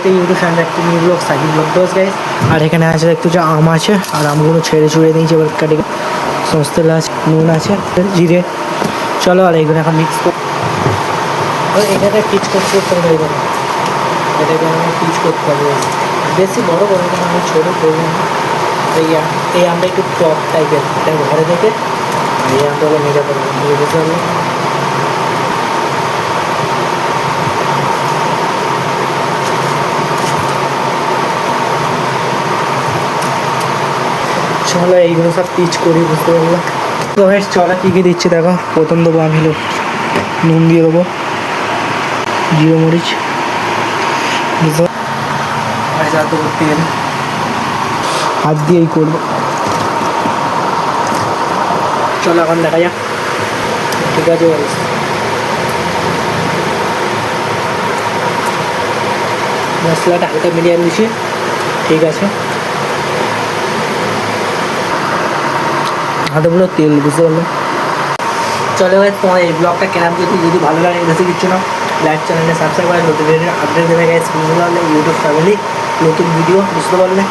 ব্লগতে YouTube channel একটি new blog cycle blog দোষ guys. আর এখানে আছে একটু যে আম আছে আর আমগুলো ছেড়ে ছুড়ে দিয়েছি এবার কাটে সমস্ত আছে, নুন আছে, জিরে। চলো আর এইগুলো এখন মিক্স কর। এটাতে পিচ করতে হবে, এখানে এটাকে আমি পিচ করতে হবে, বেশি বড় করবো না, আমি ছোটো করবো না। এই আমটা একটু টক টাইপের, এটা ঘরে থেকে এই আমটাকে নিয়ে যাবো, বুঝতে পারলো। চলো এইগুলো সব পিচ করি, বুঝতে পারলো। তো বেশ চলো কী কী দিচ্ছি দেখো। প্রথম দেবো আমি হলো নুন দিয়ে দেবো, জিরে মরিচ, আর যা দেবো তেল, হাত দিয়েই করবো। চলো এখন দেখা যাক, ঠিক আছে। মশলাটা হালকা মিডিয়াম দিচ্ছি, ঠিক আছে। হাতেগুলো তেল, বুঝতে পারলো। চলো ভাই, তোমার এই ব্লগটা কেনাম যদি ভালো লাগে, বেশি কিছু না, লাইক চ্যানেলে সাবস্ক্রাইব করে নতুন ভিডিও আপডেট দেবে গেছে, বুঝতে পারলে। ইউটিউব ফ্যামিলি নতুন ভিডিও, বুঝতে পারলে।